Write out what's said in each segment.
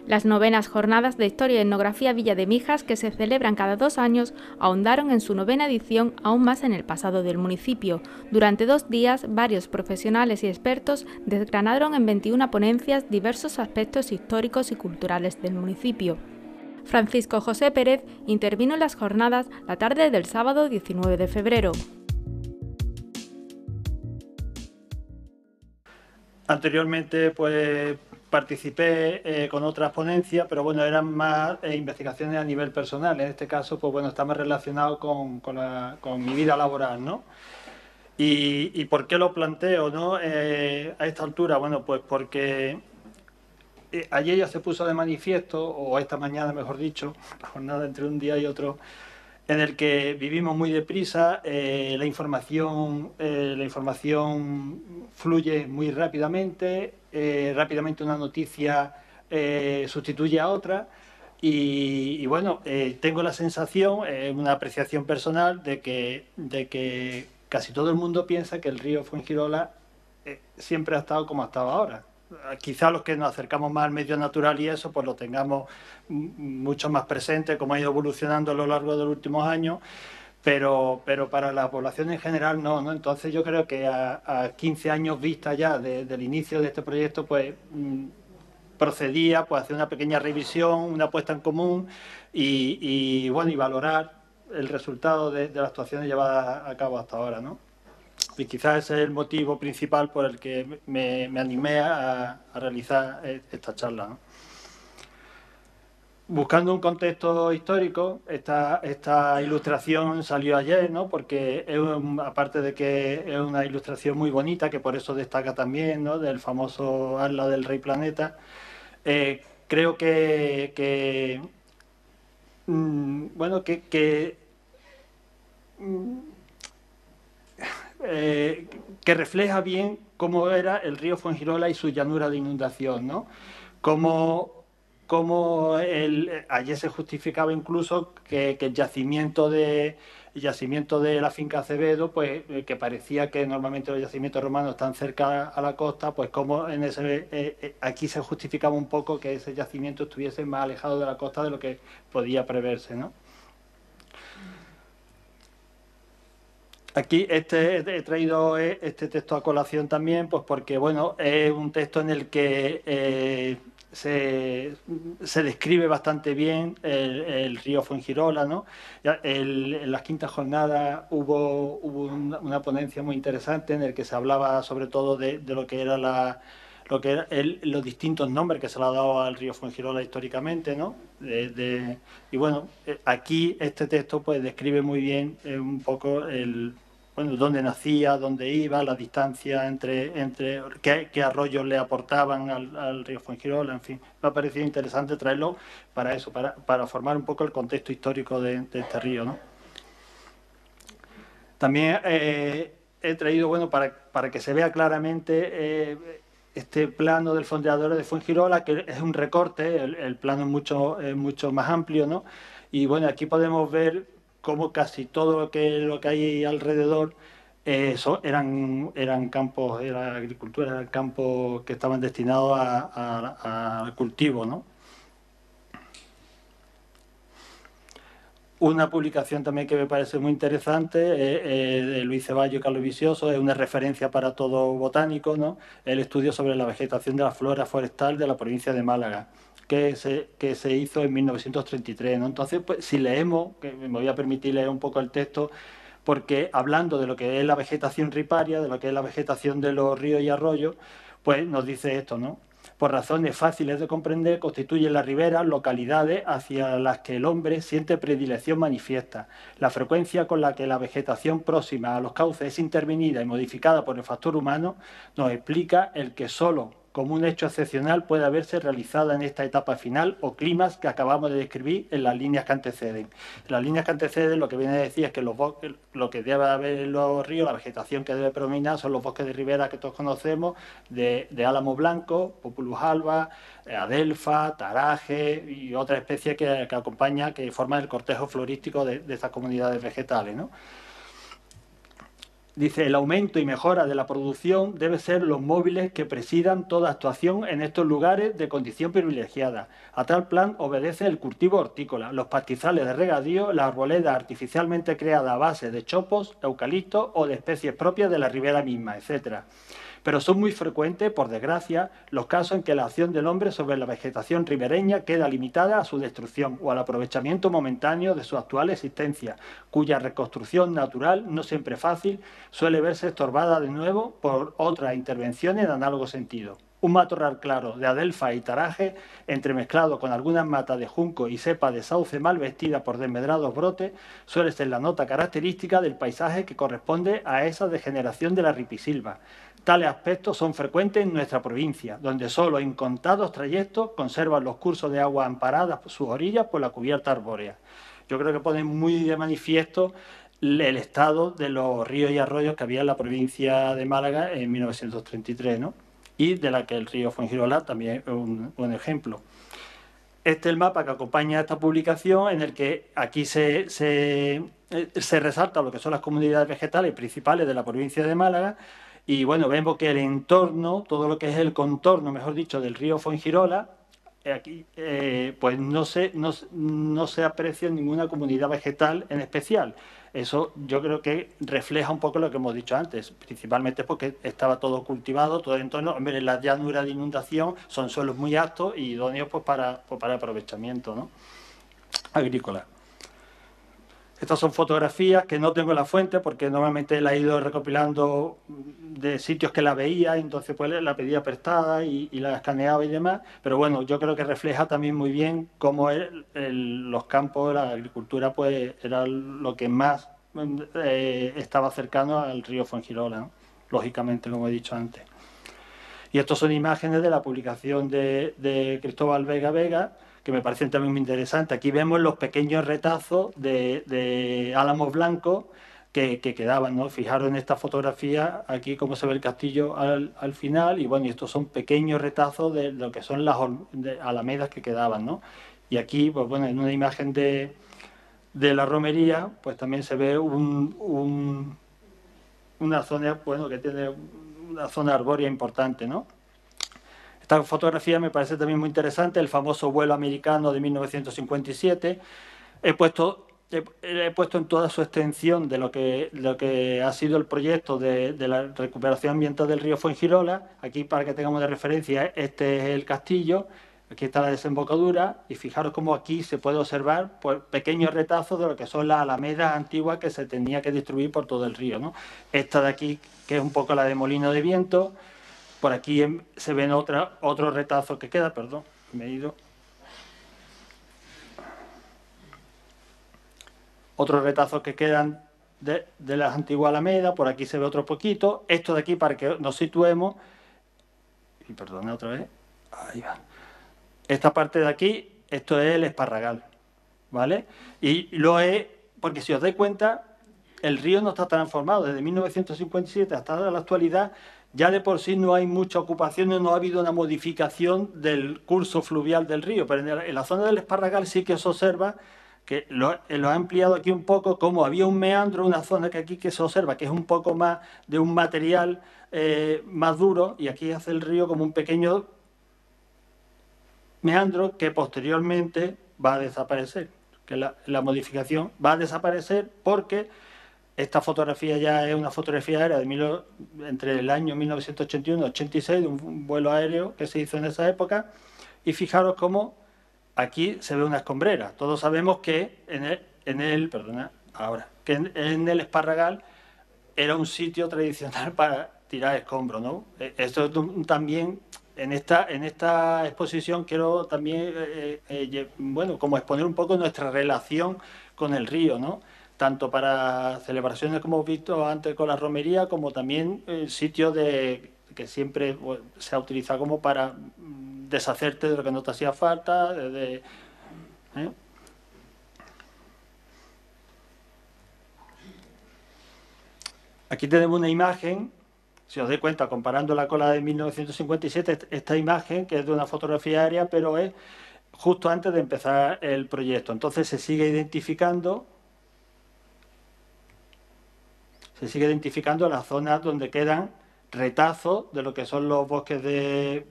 Las novenas Jornadas de Historia y Etnografía Villa de Mijas, que se celebran cada 2 años, ahondaron en su novena edición aún más en el pasado del municipio. Durante 2 días, varios profesionales y expertos desgranaron en 21 ponencias diversos aspectos históricos y culturales del municipio. Francisco José Pérez intervino en las jornadas la tarde del sábado 19 de febrero. Anteriormente, pues participé con otras ponencias, pero bueno, eran más investigaciones a nivel personal. En este caso, pues bueno, está más relacionado con mi vida laboral, ¿no? ¿Y por qué lo planteo, ¿no? A esta altura, bueno, pues porque ayer ya se puso de manifiesto, o esta mañana, mejor dicho, la jornada entre un día y otro, en el que vivimos muy deprisa, la información fluye muy rápidamente, rápidamente una noticia sustituye a otra y bueno, tengo la sensación, una apreciación personal, de que casi todo el mundo piensa que el río Fuengirola siempre ha estado como ha estado ahora. Quizá los que nos acercamos más al medio natural y eso, pues lo tengamos mucho más presente, como ha ido evolucionando a lo largo de los últimos años, pero para la población en general no, ¿no? Entonces yo creo que a 15 años vista ya del inicio de este proyecto, pues procedía pues, a hacer una pequeña revisión, una puesta en común y bueno, y valorar el resultado de las actuaciones llevadas a cabo hasta ahora, ¿no? Y quizás ese es el motivo principal por el que me animé a realizar esta charla, ¿no? Buscando un contexto histórico, esta ilustración salió ayer, ¿no? Porque aparte de que es una ilustración muy bonita, que por eso destaca también, ¿no? Del famoso Atlas del Rey Planeta, creo bueno, que refleja bien cómo era el río Fuengirola y su llanura de inundación, ¿no? Como ayer se justificaba incluso que el yacimiento de la finca Acevedo, pues que parecía que normalmente los yacimientos romanos están cerca a la costa, pues como aquí se justificaba un poco que ese yacimiento estuviese más alejado de la costa de lo que podía preverse, ¿no? Aquí he traído este texto a colación también, pues porque bueno, es un texto en el que se describe bastante bien el río Fuengirola, ¿no? En las quintas jornadas hubo una ponencia muy interesante en el que se hablaba sobre todo de lo que era los distintos nombres que se le ha dado al río Fuengirola históricamente, ¿no? Y bueno, aquí este texto pues describe muy bien un poco bueno, dónde nacía, dónde iba, la distancia entre qué arroyos le aportaban al río Fuengirola, en fin. Me ha parecido interesante traerlo para eso, para formar un poco el contexto histórico de este río, ¿no? También he traído, bueno, para que se vea claramente este plano del fondeadero de Fuengirola, que es un recorte, el plano es mucho más amplio, ¿no? Y bueno, aquí podemos ver cómo casi todo lo que hay alrededor eran campos, era agricultura, eran campos que estaban destinados a cultivo, ¿no? Una publicación también que me parece muy interesante de Luis Ceballos y Carlos Vicioso, es una referencia para todo botánico, ¿no? El estudio sobre la vegetación de la flora forestal de la provincia de Málaga, que se hizo en 1933, ¿no? Entonces, pues, si leemos, que me voy a permitir leer un poco el texto, porque hablando de lo que es la vegetación riparia, de lo que es la vegetación de los ríos y arroyos, pues nos dice esto, ¿no? Por razones fáciles de comprender, constituyen las riberas localidades hacia las que el hombre siente predilección manifiesta. La frecuencia con la que la vegetación próxima a los cauces es intervenida y modificada por el factor humano nos explica el que solo como un hecho excepcional puede verse realizada en esta etapa final o climas que acabamos de describir en las líneas que anteceden. En las líneas que anteceden lo que viene a decir es que lo que debe haber en los ríos, la vegetación que debe predominar son los bosques de ribera que todos conocemos, de álamo blanco, Populus alba, adelfa, taraje y otras especies que acompañan, que forman el cortejo florístico de estas comunidades vegetales, ¿no? Dice, el aumento y mejora de la producción debe ser los móviles que presidan toda actuación en estos lugares de condición privilegiada. A tal plan obedece el cultivo hortícola, los pastizales de regadío, la arboleda artificialmente creada a base de chopos, eucaliptos o de especies propias de la ribera misma, etc. Pero son muy frecuentes, por desgracia, los casos en que la acción del hombre sobre la vegetación ribereña queda limitada a su destrucción o al aprovechamiento momentáneo de su actual existencia, cuya reconstrucción natural, no siempre fácil, suele verse estorbada de nuevo por otras intervenciones de análogo sentido. Un matorral claro de adelfa y taraje, entremezclado con algunas matas de junco y cepa de sauce mal vestida por desmedrados brotes, suele ser la nota característica del paisaje que corresponde a esa degeneración de la ripisilva. Tales aspectos son frecuentes en nuestra provincia, donde solo en contados trayectos conservan los cursos de agua amparadas por sus orillas por la cubierta arbórea. Yo creo que pone muy de manifiesto el estado de los ríos y arroyos que había en la provincia de Málaga en 1933, ¿no? Y de la que el río Fuengirola también es un buen ejemplo. Este es el mapa que acompaña a esta publicación, en el que aquí se resalta lo que son las comunidades vegetales principales de la provincia de Málaga. Y bueno, vemos que el entorno, todo lo que es el contorno, mejor dicho, del río Fuengirola, aquí pues no se aprecia ninguna comunidad vegetal en especial. Eso yo creo que refleja un poco lo que hemos dicho antes, principalmente porque estaba todo cultivado, todo el entorno. Hombre, las llanuras de inundación son suelos muy altos y idóneos pues para aprovechamiento, ¿no?, agrícola. Estas son fotografías que no tengo en la fuente porque normalmente la he ido recopilando de sitios que la veía, entonces pues la pedía prestada y la escaneaba y demás. Pero bueno, yo creo que refleja también muy bien cómo los campos, la agricultura, pues era lo que más estaba cercano al río Fuengirola, ¿no?, lógicamente, como he dicho antes. Y estas son imágenes de la publicación de Cristóbal Vega, que me parecen también muy interesantes. Aquí vemos los pequeños retazos de álamos blancos que quedaban, ¿no? Fijaros en esta fotografía, aquí cómo se ve el castillo al final, y bueno, y estos son pequeños retazos de lo que son las alamedas que quedaban, ¿no? Y aquí, pues bueno, en una imagen de la romería, pues también se ve una zona, bueno, que tiene una zona arbórea importante, ¿no? Esta fotografía me parece también muy interesante, el famoso vuelo americano de 1957. He puesto en toda su extensión de lo que ha sido el proyecto de la recuperación ambiental del río Fuengirola. Aquí, para que tengamos de referencia, este es el castillo, aquí está la desembocadura, y fijaros cómo aquí se puede observar pues, pequeños retazos de lo que son las alamedas antiguas que se tenía que distribuir por todo el río, ¿no? Esta de aquí, que es un poco la de Molino de Viento. Por aquí se ven otro retazo que queda, perdón, me he ido. Otros retazos que quedan de las antiguas alamedas, por aquí se ve otro poquito. Esto de aquí, para que nos situemos, y perdona otra vez, ahí va. Esta parte de aquí, esto es el Esparragal, ¿vale? Y lo es, porque si os dais cuenta, el río no está transformado. Desde 1957 hasta la actualidad, ya de por sí no hay mucha ocupación, no ha habido una modificación del curso fluvial del río, pero en la zona del Esparragal sí que se observa que lo ha ampliado aquí un poco, como había un meandro, una zona que aquí que se observa que es un poco más de un material más duro, y aquí hace el río como un pequeño meandro que posteriormente va a desaparecer, que la modificación va a desaparecer porque esta fotografía ya es una fotografía aérea entre el año 1981 y 86, de un vuelo aéreo que se hizo en esa época, y fijaros cómo aquí se ve una escombrera. Todos sabemos que en el Esparragal era un sitio tradicional para tirar escombros, ¿no? Esto también, en esta exposición quiero también, bueno, como exponer un poco nuestra relación con el río, ¿no? Tanto para celebraciones como hemos visto antes con la romería, como también sitios que siempre se ha utilizado como para deshacerte de lo que no te hacía falta. Aquí tenemos una imagen, si os dais cuenta, comparándola con la de 1957, esta imagen, que es de una fotografía aérea, pero es justo antes de empezar el proyecto. Entonces se sigue identificando. Se sigue identificando las zonas donde quedan retazos de lo que son los bosques de...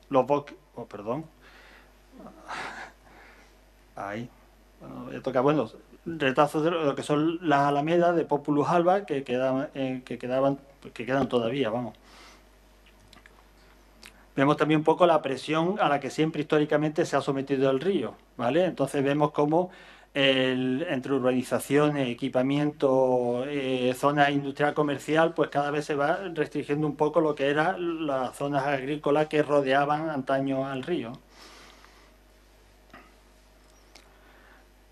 Los bosques... Oh, perdón. Ahí. Bueno, voy a tocar, bueno, retazos de lo que son las alamedas de Populus alba que quedan todavía, vamos. Vemos también un poco la presión a la que siempre históricamente se ha sometido el río, ¿vale? Entonces vemos cómo entre urbanizaciones, equipamiento, zona industrial comercial, pues cada vez se va restringiendo un poco lo que eran las zonas agrícolas que rodeaban antaño al río.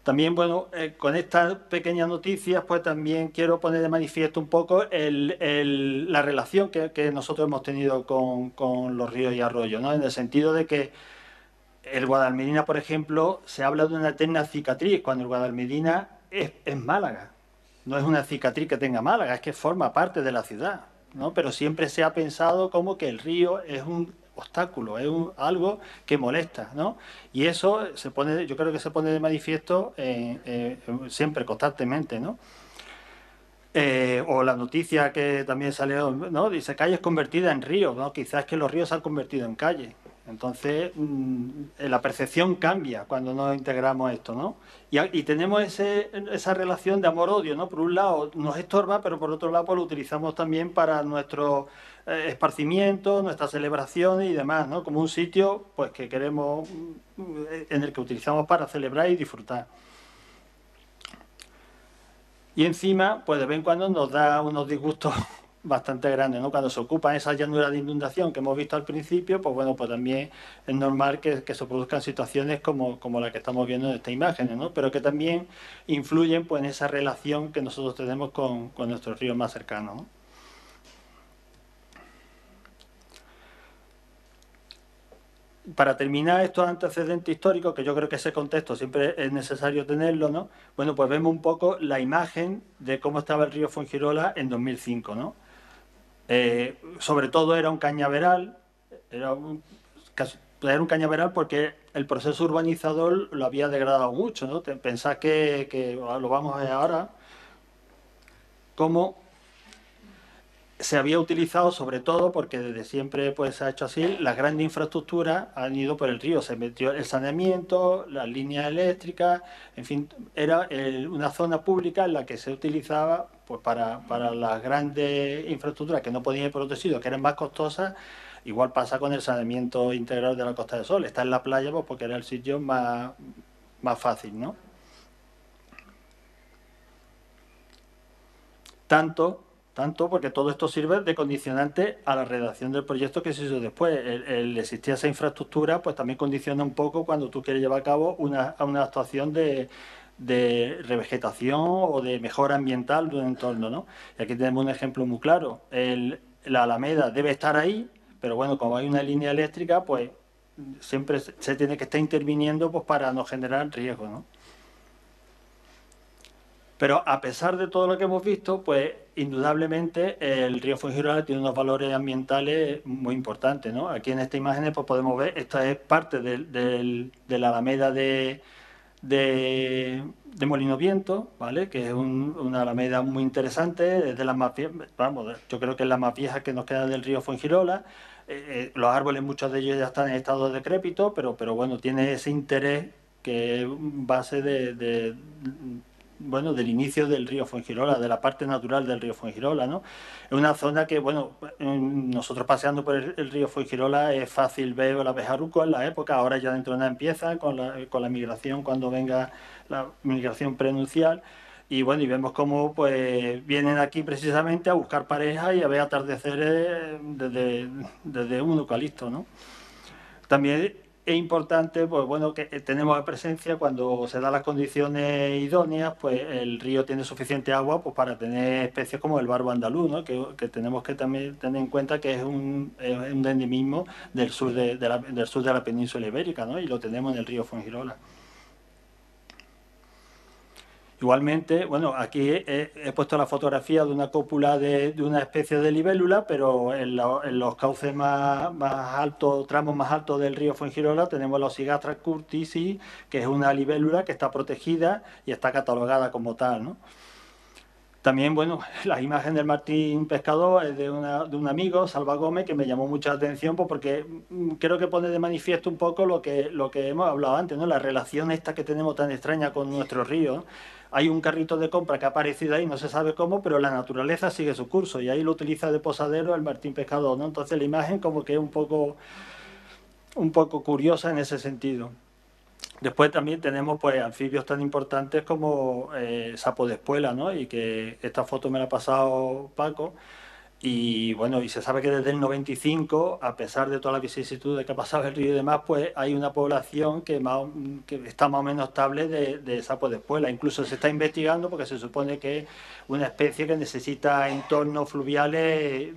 También, bueno, con estas pequeñas noticias, pues también quiero poner de manifiesto un poco la relación que nosotros hemos tenido con los ríos y arroyos, ¿no? En el sentido de que el Guadalmedina, por ejemplo, se habla de una eterna cicatriz, cuando el Guadalmedina es Málaga. No es una cicatriz que tenga Málaga, es que forma parte de la ciudad, ¿no? Pero siempre se ha pensado como que el río es un obstáculo, es algo que molesta, ¿no? Y eso yo creo que se pone de manifiesto siempre, constantemente, ¿no? O la noticia que también salió, ¿no? Dice calles convertidas en ríos, ¿no? Quizás que los ríos se han convertido en calles. Entonces, la percepción cambia cuando nos integramos esto, ¿no? Y tenemos esa relación de amor-odio, ¿no? Por un lado nos estorba, pero por otro lado pues, lo utilizamos también para nuestro esparcimiento, nuestras celebraciones y demás, ¿no? Como un sitio pues que queremos, en el que utilizamos para celebrar y disfrutar. Y encima, pues de vez en cuando nos da unos disgustos bastante grandes, ¿no? Cuando se ocupan esas llanuras de inundación que hemos visto al principio, pues bueno, pues también es normal que se produzcan situaciones como la que estamos viendo en esta imagen, ¿no? Pero que también influyen pues, en esa relación que nosotros tenemos con nuestros ríos más cercanos, ¿no? Para terminar estos antecedentes históricos, que yo creo que ese contexto siempre es necesario tenerlo, ¿no? Bueno, pues vemos un poco la imagen de cómo estaba el río Fuengirola en 2005, ¿no? Sobre todo era un cañaveral, era un cañaveral porque el proceso urbanizador lo había degradado mucho, ¿no? Pensad que lo vamos a ver ahora, cómo se había utilizado sobre todo porque desde siempre pues se ha hecho así, las grandes infraestructuras han ido por el río, se metió el saneamiento, las líneas eléctricas, en fin, era una zona pública en la que se utilizaba pues para las grandes infraestructuras que no podían ir protegidos, que eran más costosas. Igual pasa con el saneamiento integral de la Costa del Sol, está en la playa pues porque era el sitio más fácil, ¿no? Tanto porque todo esto sirve de condicionante a la redacción del proyecto que se hizo después. El existir esa infraestructura pues también condiciona un poco cuando tú quieres llevar a cabo una actuación de revegetación o de mejora ambiental de un entorno, ¿no? Y aquí tenemos un ejemplo muy claro. La Alameda debe estar ahí, pero bueno, como hay una línea eléctrica, pues siempre se tiene que estar interviniendo pues, para no generar riesgo, ¿no? Pero a pesar de todo lo que hemos visto, pues indudablemente el río Fuengirola tiene unos valores ambientales muy importantes, ¿no? Aquí en esta imagen pues podemos ver, esta es parte de la alameda de Molino Viento, ¿vale? Que es una alameda muy interesante, es de las más viejas, vamos, yo creo que es la más vieja que nos queda del río Fuengirola. Los árboles, muchos de ellos ya están en estado decrépito, pero bueno, tiene ese interés que es base bueno, del inicio del río Fuengirola, de la parte natural del río Fuengirola, ¿no? Es una zona que, bueno, nosotros paseando por el río Fuengirola es fácil ver la abejaruco en la época, ahora ya dentro de nada empieza con la migración, cuando venga la migración prenuncial, y bueno, y vemos cómo pues vienen aquí precisamente a buscar pareja y a ver atardeceres desde un eucalipto, ¿no? También es importante, pues bueno, que tenemos presencia cuando se dan las condiciones idóneas, pues el río tiene suficiente agua pues, para tener especies como el barbo andaluz, ¿no? que tenemos que también tener en cuenta que es un endemismo del sur del sur de la península ibérica, ¿no? Y lo tenemos en el río Fuengirola. Igualmente, bueno, aquí he puesto la fotografía de una cópula de una especie de libélula, pero en los cauces más altos, tramos más altos del río Fuengirola, tenemos la Osigastras curtisi, que es una libélula que está protegida y está catalogada como tal, ¿no? También, bueno, la imagen del Martín Pescador es de un amigo, Salva Gómez, que me llamó mucha atención pues, porque creo que pone de manifiesto un poco lo que hemos hablado antes, ¿no? La relación esta que tenemos tan extraña con nuestros ríos, ¿no? Hay un carrito de compra que ha aparecido ahí, no se sabe cómo, pero la naturaleza sigue su curso y ahí lo utiliza de posadero el Martín Pescador, ¿no? Entonces la imagen como que es un poco curiosa en ese sentido. Después también tenemos pues anfibios tan importantes como sapo de espuela, ¿no? Y que esta foto me la ha pasado Paco. Y bueno, y se sabe que desde el 95, a pesar de todas las vicisitudes que ha pasado el río y demás, pues hay una población que está más o menos estable de sapo de espuela. Incluso se está investigando porque se supone que es una especie que necesita entornos fluviales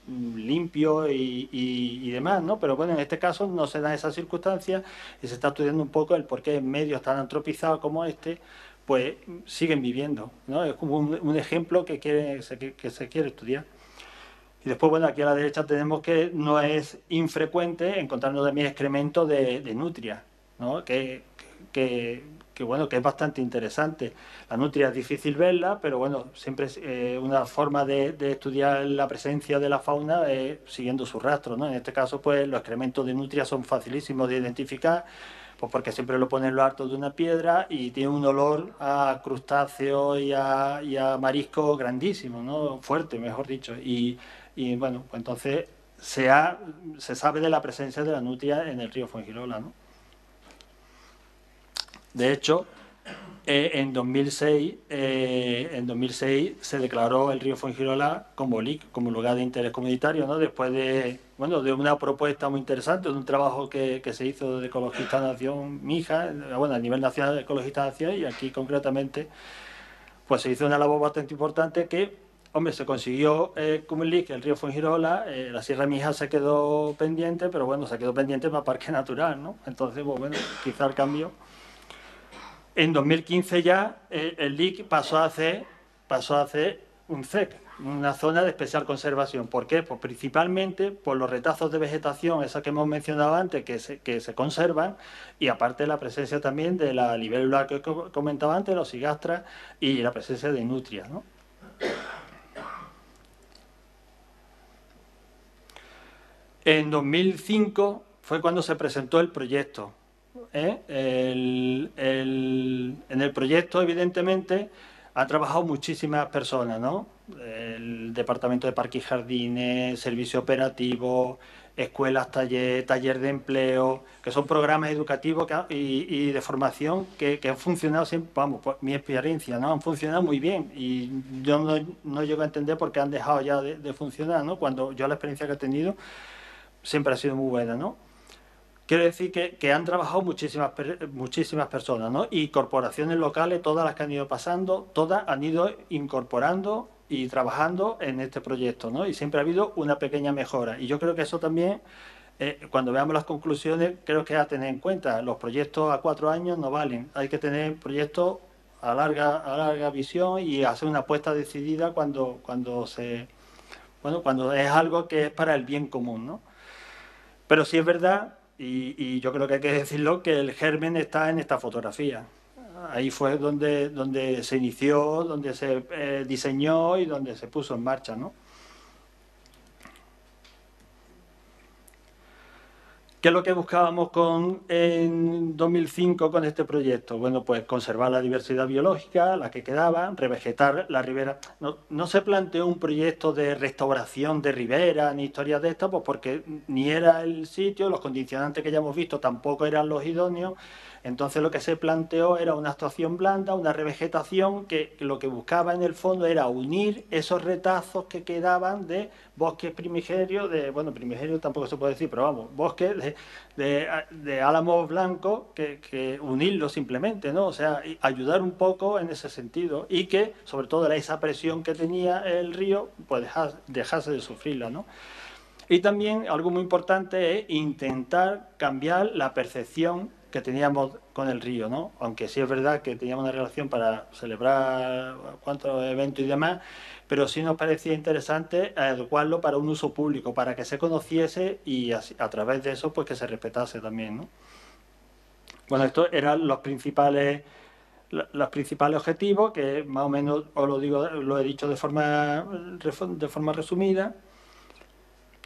limpios y demás, ¿no? Pero bueno, en este caso no se dan esas circunstancias y se está estudiando un poco el por qué en medios tan antropizados como este, pues siguen viviendo, ¿no? Es como un ejemplo que se quiere estudiar. Y después, bueno, aquí a la derecha tenemos que no es infrecuente encontrarnos también excremento de nutria, ¿no? Bueno, que es bastante interesante. La nutria es difícil verla, pero bueno, siempre es una forma de estudiar la presencia de la fauna siguiendo su rastro, ¿no? En este caso, pues los excrementos de nutria son facilísimos de identificar, pues porque siempre lo ponen en lo alto de una piedra y tiene un olor a crustáceo y a marisco grandísimo, ¿no? Fuerte, mejor dicho. Y bueno, pues entonces se sabe de la presencia de la nutria en el río Fuengirola, ¿no? De hecho, en 2006 se declaró el río Fuengirola como LIC, como lugar de interés comunitario, ¿no? Después de una propuesta muy interesante, de un trabajo que se hizo de Ecologista Nación Mija, bueno, a nivel nacional de Ecologista Nación, y aquí concretamente, pues se hizo una labor bastante importante que, hombre, se consiguió como el LIC, el río Fuengirola, la Sierra Mija se quedó pendiente, pero bueno, se quedó pendiente para parque natural, ¿no? Entonces, pues bueno, quizá el cambio. En 2015 ya el LIC pasó a hacer un CEC, una zona de especial conservación. ¿Por qué? Pues principalmente por los retazos de vegetación, esa que hemos mencionado antes, que se conservan, y aparte la presencia también de la libélula que comentaba antes, los cigastras, y la presencia de nutrias, ¿no? En 2005 fue cuando se presentó el proyecto. En el proyecto, evidentemente, han trabajado muchísimas personas, ¿no? El Departamento de Parques y Jardines, Servicio Operativo, escuelas, taller de empleo, que son programas educativos y de formación que han funcionado siempre, vamos, por mi experiencia, ¿no? Han funcionado muy bien y yo no llego a entender por qué han dejado ya de funcionar, ¿no? Cuando yo la experiencia que he tenido siempre ha sido muy buena, ¿no? Quiero decir que han trabajado muchísimas personas, ¿no? Y corporaciones locales, todas las que han ido pasando, todas han ido incorporando y trabajando en este proyecto, ¿no? Y siempre ha habido una pequeña mejora. Y yo creo que eso también, cuando veamos las conclusiones, creo que hay que tener en cuenta. Los proyectos a 4 años no valen. Hay que tener proyectos a larga visión y hacer una apuesta decidida cuando es algo que es para el bien común, ¿no? Pero sí es verdad, y yo creo que hay que decirlo, que el germen está en esta fotografía. Ahí fue donde se inició, donde se diseñó y donde se puso en marcha, ¿no? ¿Qué es lo que buscábamos en 2005 con este proyecto? Bueno, pues conservar la diversidad biológica, la que quedaba, revegetar la ribera. No se planteó un proyecto de restauración de ribera ni historias de estas, pues porque ni era el sitio, los condicionantes que ya hemos visto tampoco eran los idóneos. Entonces lo que se planteó era una actuación blanda, una revegetación que lo que buscaba en el fondo era unir esos retazos que quedaban de bosques primigenios, primigenios tampoco se puede decir, pero vamos, bosques de álamos blancos, que unirlos simplemente, ¿no? O sea, ayudar un poco en ese sentido y que, sobre todo, esa presión que tenía el río, pues dejase de sufrirla, ¿no? Y también algo muy importante es intentar cambiar la percepción que teníamos con el río, ¿no? Aunque sí es verdad que teníamos una relación para celebrar cuantos eventos y demás, pero sí nos parecía interesante adecuarlo para un uso público, para que se conociese y a través de eso pues que se respetase también, ¿no? Bueno, estos eran los principales los principales objetivos, que más o menos os lo digo, lo he dicho de forma resumida.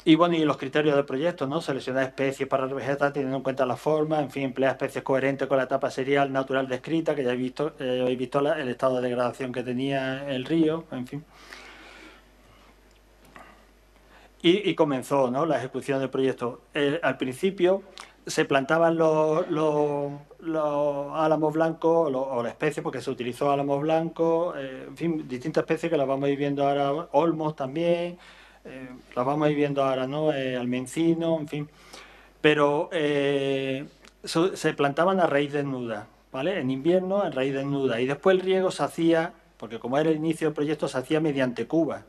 Y bueno, y los criterios del proyecto, ¿no? Seleccionar especies para revegetar teniendo en cuenta la forma, en fin, emplear especies coherentes con la etapa serial natural descrita, que ya habéis visto el estado de degradación que tenía el río, en fin. Y comenzó, ¿no?, la ejecución del proyecto. Al principio se plantaban los álamos blancos o la especie, porque se utilizó álamos blancos, en fin, distintas especies que las vamos a ir viendo ahora, olmos también, las vamos a ir viendo ahora, ¿no?, almencino, en fin. Pero se plantaban a raíz desnuda, ¿vale? En invierno, en raíz desnuda. Y después el riego se hacía, porque como era el inicio del proyecto, se hacía mediante cubas.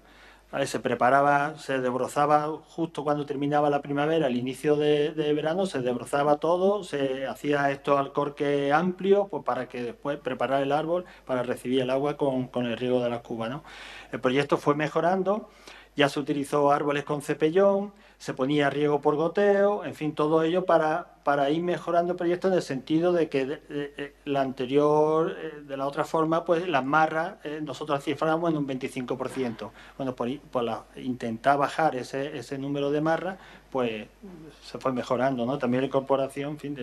¿Vale? Se preparaba, se desbrozaba justo cuando terminaba la primavera, el inicio de verano, se desbrozaba todo, se hacía esto al corque amplio, pues para que después preparar el árbol para recibir el agua con el riego de las cubas, ¿no? El proyecto fue mejorando, ya se utilizó árboles con cepellón, se ponía riego por goteo, en fin, todo ello para ir mejorando el proyecto en el sentido de que la anterior, de la otra forma, pues las marras nosotros ciframos en un 25%. Bueno, por intentar bajar ese número de marras, pues se fue mejorando, ¿no? También la incorporación, en fin,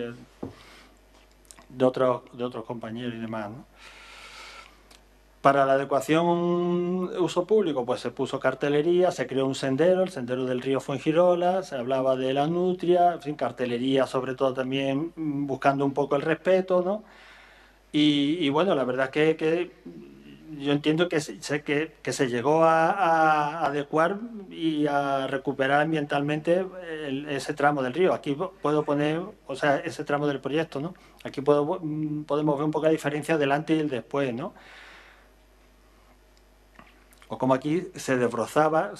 de otros compañeros y demás, ¿no? Para la adecuación uso público, pues se puso cartelería, se creó un sendero, el sendero del río Fuengirola, se hablaba de la nutria, en fin, cartelería sobre todo también buscando un poco el respeto, ¿no? Y bueno, la verdad es que yo entiendo que se llegó a adecuar y a recuperar ambientalmente ese tramo del río. Aquí puedo poner, o sea, ese tramo del proyecto, ¿no? Aquí podemos ver un poco la diferencia del antes y el después, ¿no? O como aquí se desbrozaba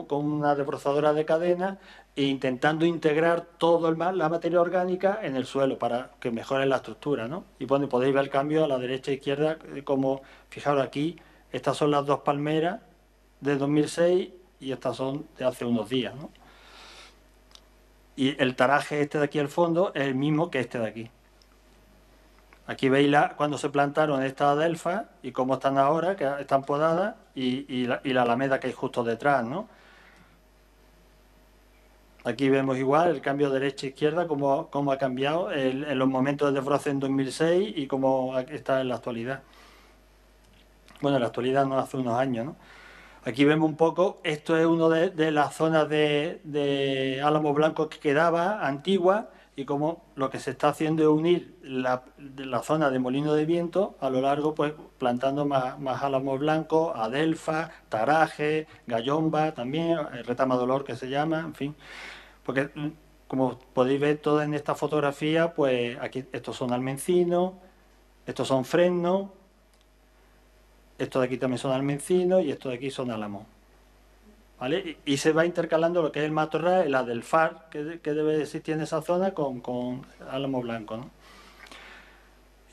con una desbrozadora de cadena e intentando integrar todo la materia orgánica en el suelo para que mejore la estructura, ¿no? Y bueno, podéis ver el cambio a la derecha e izquierda, como, fijaros aquí, estas son las dos palmeras de 2006 y estas son de hace unos días, ¿no? Y el taraje este de aquí al fondo es el mismo que este de aquí. Aquí veis cuando se plantaron estas adelfas y cómo están ahora, que están podadas, y la alameda que hay justo detrás, ¿no? Aquí vemos igual el cambio derecha-izquierda, cómo ha cambiado en los momentos de desbroce en 2006 y cómo está en la actualidad. Bueno, en la actualidad no, hace unos años, ¿no? Aquí vemos un poco, esto es uno de las zonas de álamos blancos que quedaba, antigua, y como lo que se está haciendo es unir la zona de molino de viento a lo largo, pues plantando más álamos blancos, adelfa, taraje, gallomba también, retama de olor que se llama, en fin. Porque como podéis ver todo en esta fotografía, pues aquí estos son almencinos, estos son fresnos, estos de aquí también son almencinos y estos de aquí son álamos. ¿Vale? Y se va intercalando lo que es el matorral, el adelfar que debe existir en esa zona con álamo blanco, ¿no?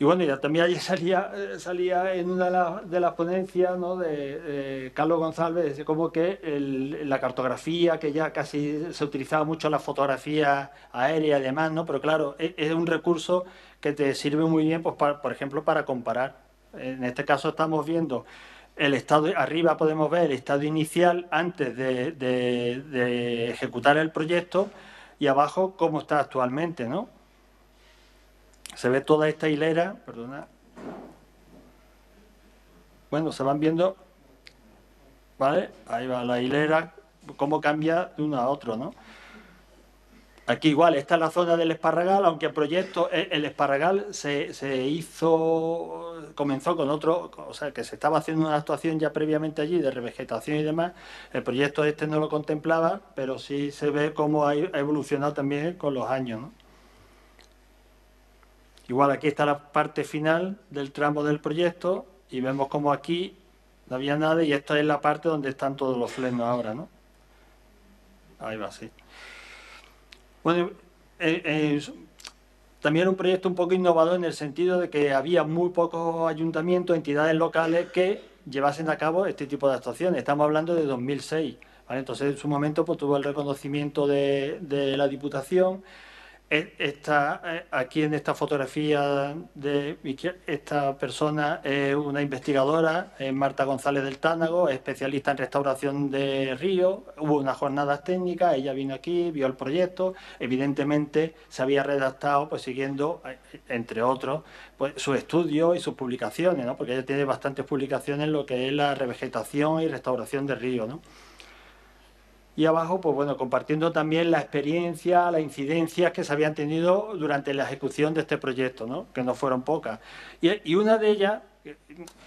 Y bueno, ya también allí salía en una de las ponencias, ¿no?, de Carlos González, como que la cartografía, que ya casi se utilizaba mucho la fotografía aérea y demás, ¿no? Pero claro, es un recurso que te sirve muy bien, pues, por ejemplo, para comparar. En este caso estamos viendo el estado, arriba podemos ver el estado inicial antes de ejecutar el proyecto y abajo cómo está actualmente, ¿no? Se ve toda esta hilera, perdona. Bueno, se van viendo, ¿vale? Ahí va la hilera, cómo cambia de uno a otro, ¿no? Aquí igual, esta es la zona del Esparragal, aunque el proyecto, el Esparragal comenzó con otro, o sea, que se estaba haciendo una actuación ya previamente allí de revegetación y demás. El proyecto este no lo contemplaba, pero sí se ve cómo ha evolucionado también con los años, ¿no? Igual aquí está la parte final del tramo del proyecto y vemos como aquí no había nada y esta es la parte donde están todos los fresnos ahora, ¿no? Ahí va, sí. Bueno, también era un proyecto un poco innovador en el sentido de que había muy pocos ayuntamientos, entidades locales que llevasen a cabo este tipo de actuaciones. Estamos hablando de 2006, ¿vale? Entonces en su momento pues tuvo el reconocimiento de la Diputación. Aquí en esta fotografía esta persona es una investigadora, Marta González del Tánago, especialista en restauración de ríos. Hubo unas jornadas técnicas, ella vino aquí, vio el proyecto, evidentemente se había redactado pues siguiendo, entre otros, pues sus estudios y sus publicaciones, ¿no? Porque ella tiene bastantes publicaciones en lo que es la revegetación y restauración de ríos, ¿no? Y abajo, pues bueno, compartiendo también la experiencia, las incidencias que se habían tenido durante la ejecución de este proyecto, ¿no? Que no fueron pocas. Y una de ellas,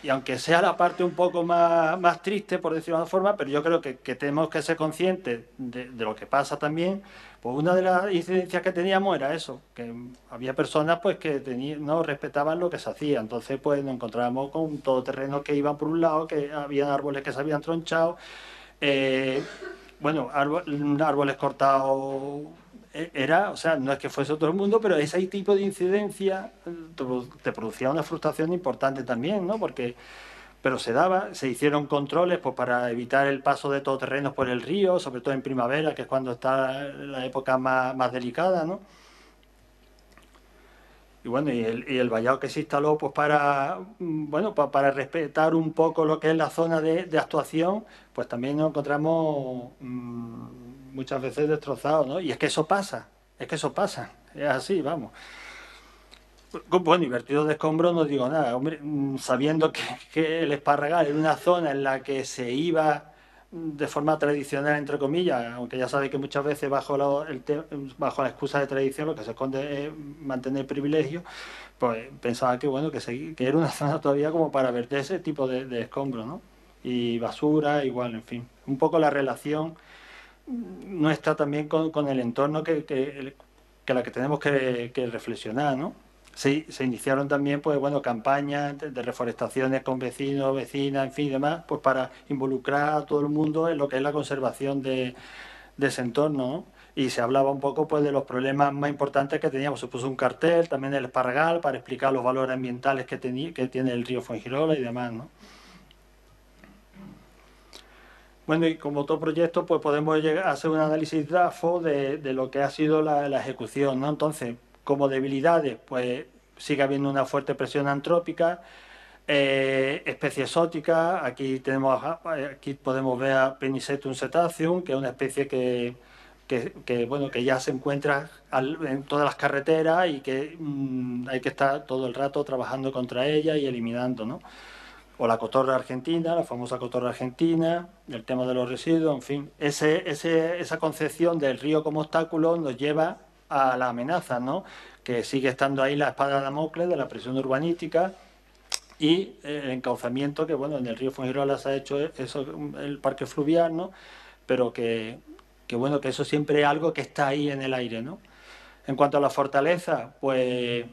y aunque sea la parte un poco más triste, por decirlo de una forma, pero yo creo que tenemos que ser conscientes de lo que pasa también, pues una de las incidencias que teníamos era eso, que había personas pues que no respetaban lo que se hacía. Entonces, pues nos encontrábamos con todoterrenos que iban por un lado, que había árboles que se habían tronchado, bueno, árboles cortados o sea, no es que fuese todo el mundo, pero ese tipo de incidencia te producía una frustración importante también, ¿no? Pero se hicieron controles pues, para evitar el paso de todoterrenos por el río, sobre todo en primavera, que es cuando está la época más delicada, ¿no? Y bueno, y el vallado que se instaló pues bueno, para respetar un poco lo que es la zona de actuación, pues también nos encontramos muchas veces destrozados, ¿no? Y es que eso pasa, es así, vamos. Bueno, y vertidos de escombros no digo nada, hombre, sabiendo que el Esparragal era una zona en la que se iba de forma tradicional, entre comillas, aunque ya sabéis que muchas veces bajo la excusa de tradición lo que se esconde es mantener privilegios, pues pensaba que bueno que era una zona todavía como para verter ese tipo de escombros, ¿no? Y basura, igual, en fin. Un poco la relación nuestra también con el entorno que la que tenemos que reflexionar, ¿no? Se iniciaron también, pues bueno, campañas de reforestaciones con vecinos, vecinas, en fin, y demás, pues para involucrar a todo el mundo en lo que es la conservación de ese entorno, ¿no? Y se hablaba un poco, pues, de los problemas más importantes que teníamos. Se puso un cartel también del Esparragal para explicar los valores ambientales que tiene el río Fuengirola y demás, ¿no? Bueno, y como todo proyecto, pues podemos llegar a hacer un análisis DAFO de lo que ha sido la ejecución, ¿no? Entonces, como debilidades, pues sigue habiendo una fuerte presión antrópica, especies exóticas. Aquí podemos ver a Penicetum cetaceum, que es una especie bueno, que ya se encuentra en todas las carreteras y que hay que estar todo el rato trabajando contra ella y eliminando, ¿no? O la cotorra argentina, la famosa cotorra argentina, el tema de los residuos, en fin. Esa concepción del río como obstáculo nos lleva a la amenaza, ¿no? Que sigue estando ahí la espada de Damocles de la presión urbanística y el encauzamiento que, bueno, en el río Fuengirola se ha hecho eso, el parque fluvial, ¿no? Pero bueno, que eso siempre es algo que está ahí en el aire, ¿no? En cuanto a la fortaleza, pues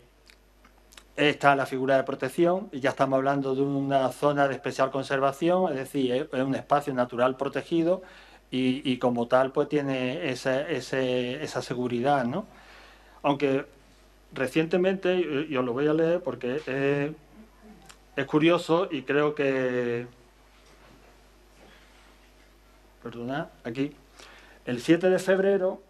está la figura de protección, y ya estamos hablando de una zona de especial conservación, es decir, es un espacio natural protegido y como tal pues tiene esa seguridad, ¿no? Aunque recientemente, y os lo voy a leer porque es curioso y creo que... Perdonad, aquí. El 7 de febrero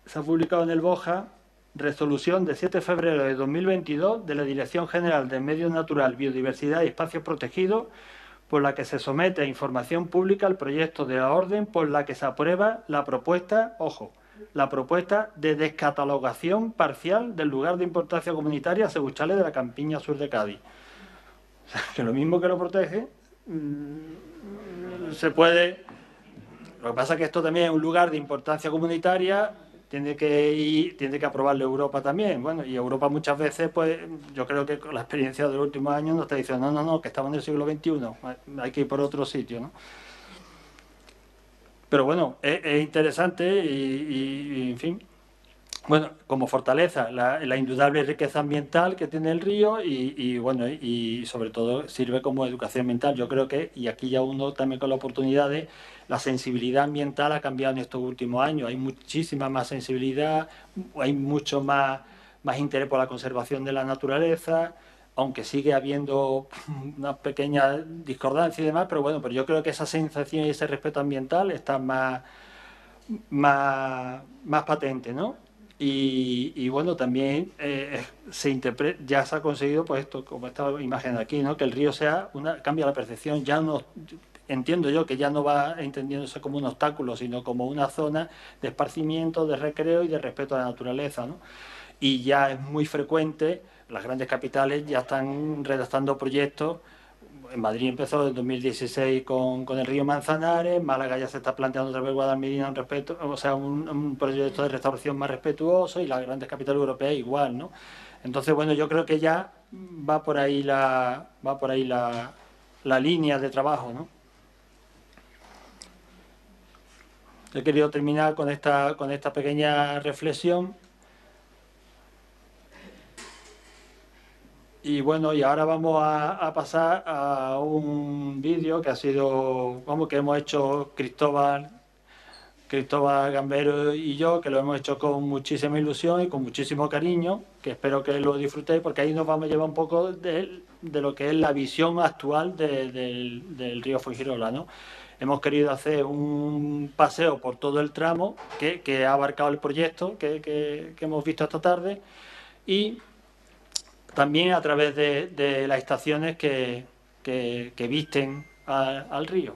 se ha publicado en el BOJA resolución de 7 de febrero de 2022 de la Dirección General de Medio Natural, Biodiversidad y Espacios Protegidos, por la que se somete a información pública el proyecto de la orden por la que se aprueba la propuesta, ojo, la propuesta de descatalogación parcial del lugar de importancia comunitaria Cebuchales de la Campiña Sur de Cádiz. O sea, que lo mismo que lo protege, se puede... Lo que pasa es que esto también es un lugar de importancia comunitaria, tiene que aprobarlo Europa también. Bueno, y Europa muchas veces, pues yo creo que con la experiencia de los últimos años nos está diciendo, no, que estamos en el siglo XXI, hay que ir por otro sitio, ¿no? Pero bueno, es interesante y en fin. Bueno, como fortaleza, la indudable riqueza ambiental que tiene el río y bueno, y sobre todo sirve como educación ambiental. Yo creo que, y aquí ya uno también con la oportunidad de, la sensibilidad ambiental ha cambiado en estos últimos años. Hay muchísima más sensibilidad, hay mucho más interés por la conservación de la naturaleza, aunque sigue habiendo una pequeña discordancia y demás, pero bueno, pero yo creo que esa sensación y ese respeto ambiental está más patente, ¿no? Y bueno, también ya se ha conseguido, pues esto, como esta imagen de aquí, ¿no? Que el río cambia la percepción, ya no, entiendo yo que ya no va entendiéndose como un obstáculo, sino como una zona de esparcimiento, de recreo y de respeto a la naturaleza, ¿no? Y ya es muy frecuente, las grandes capitales ya están redactando proyectos. En Madrid empezó en 2016 con el río Manzanares, Málaga ya se está planteando otra vez Guadalmedina un proyecto de restauración más respetuoso, y las grandes capitales europeas igual, ¿no? Entonces, bueno, yo creo que ya va por ahí la línea de trabajo, ¿no? He querido terminar con esta pequeña reflexión. Y bueno, y ahora vamos a pasar a un vídeo que que hemos hecho Cristóbal Gambero y yo, que lo hemos hecho con muchísima ilusión y con muchísimo cariño, que espero que lo disfrutéis, porque ahí nos vamos a llevar un poco de lo que es la visión actual del río Fuengirola, ¿no? Hemos querido hacer un paseo por todo el tramo que ha abarcado el proyecto que hemos visto esta tarde, y también a través de las estaciones que visten al río.